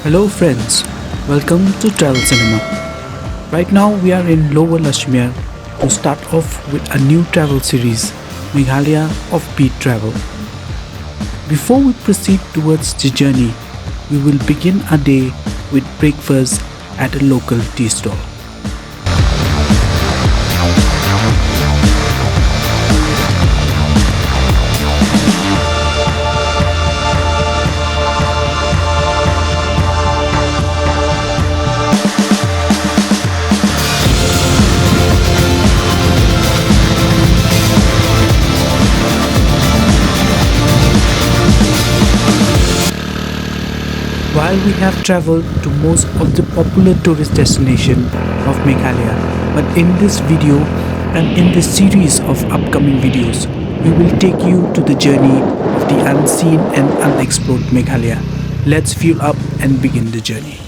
Hello friends, welcome to Travel Cinema. Right now we are in Lower Lashmere to start off with a new travel series, Meghalaya Offbeat Travel. Before we proceed towards the journey, we will begin our day with breakfast at a local tea stall. While we have traveled to most of the popular tourist destinations of Meghalaya, but in this video and in this series of upcoming videos, we will take you to the journey of the unseen and unexplored Meghalaya. Let's fuel up and begin the journey.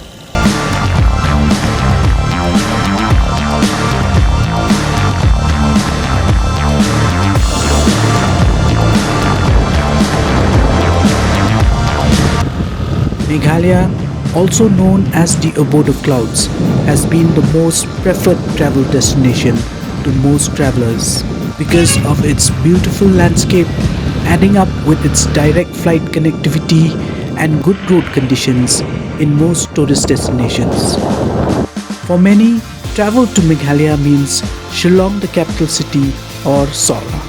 Meghalaya, also known as the abode of clouds, has been the most preferred travel destination to most travelers because of its beautiful landscape, adding up with its direct flight connectivity and good road conditions in most tourist destinations. For many, travel to Meghalaya means Shillong, the capital city, or Saura.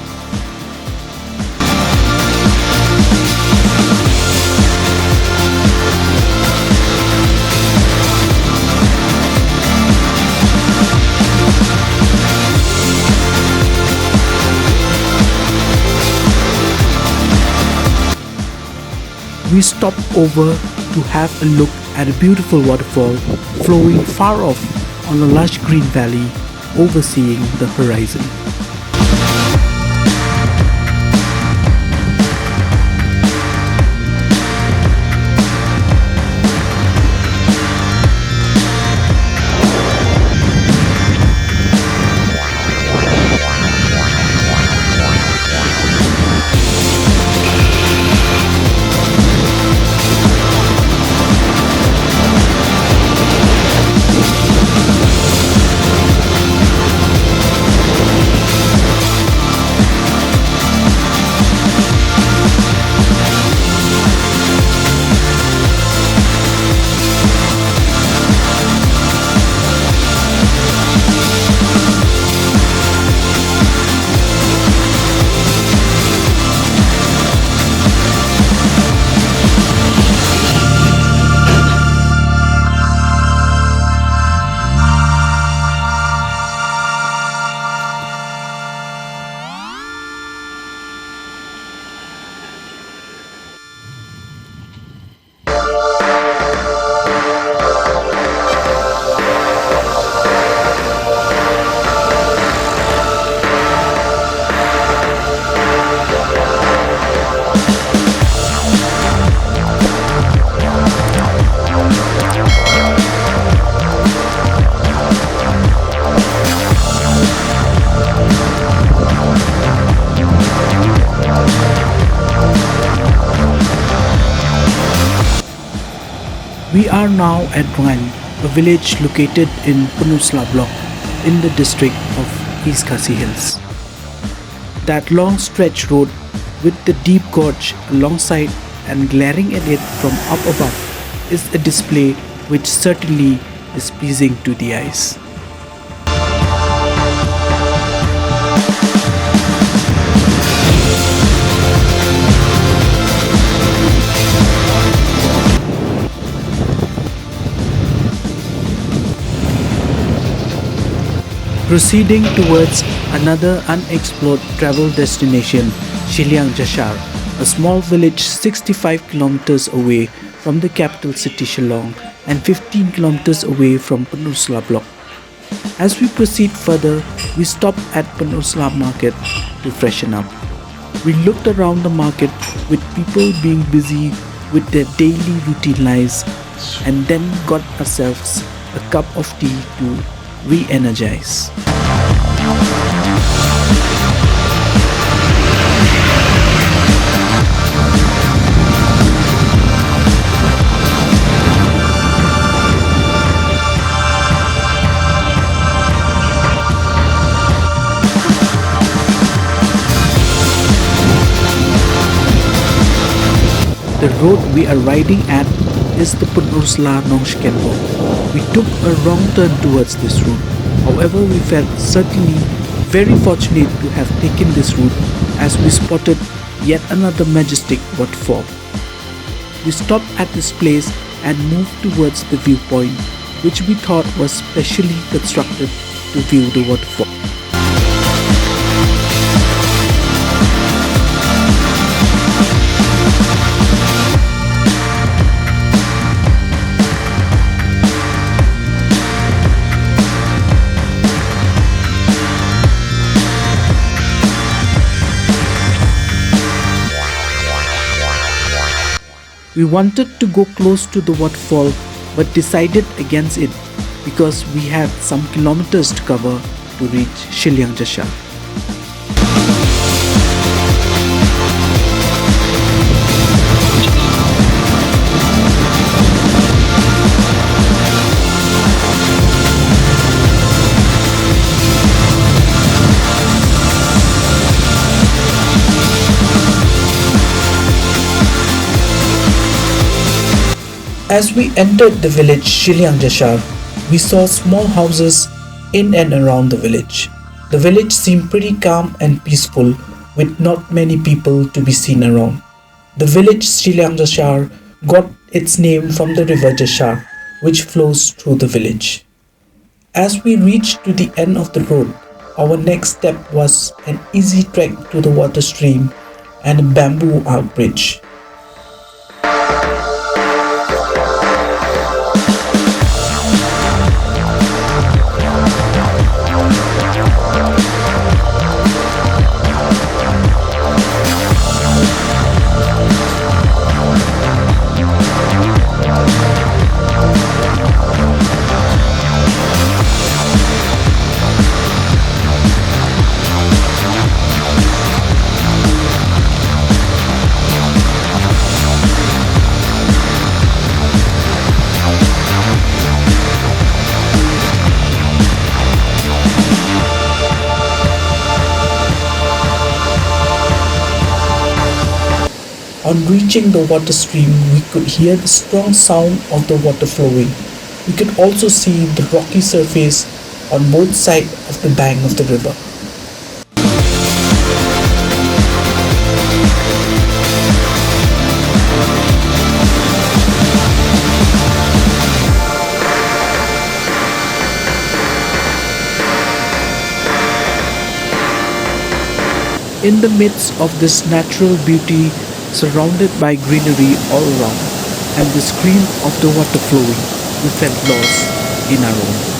We stopped over to have a look at a beautiful waterfall flowing far off on a lush green valley overseeing the horizon. We are now at Rngain, a village located in Pynursla Block in the district of East Khasi Hills. That long stretch road with the deep gorge alongside and glaring at it from up above is a display which certainly is pleasing to the eyes. Proceeding towards another unexplored travel destination, Shilliang Jashar, a small village 65 kilometers away from the capital city Shillong and 15 kilometers away from Pynursla Block. As we proceed further, we stop at Pynursla Market to freshen up. We looked around the market with people being busy with their daily routine lives and then got ourselves a cup of tea to re-energize. The road we are riding at is the Pynursla Block. We took a wrong turn towards this route. However, we felt certainly very fortunate to have taken this route as we spotted yet another majestic waterfall. We stopped at this place and moved towards the viewpoint, which we thought was specially constructed to view the waterfall. We wanted to go close to the waterfall but decided against it because we had some kilometers to cover to reach Shilliang Jashar. As we entered the village Shilliang Jashar, we saw small houses in and around the village. The village seemed pretty calm and peaceful with not many people to be seen around. The village Shilliang Jashar got its name from the river Jashar, which flows through the village. As we reached to the end of the road, our next step was an easy trek to the water stream and a bamboo out bridge. On reaching the water stream, we could hear the strong sound of the water flowing. We could also see the rocky surface on both sides of the bank of the river. In the midst of this natural beauty, surrounded by greenery all around, and the scream of the water flowing, we felt lost in our own.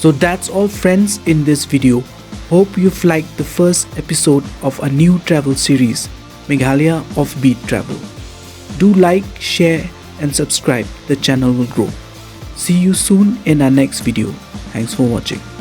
So that's all friends in this video. Hope you've liked the first episode of a new travel series, Meghalaya Offbeat Travel. Do like, share and subscribe, the channel will grow. See you soon in our next video. Thanks for watching.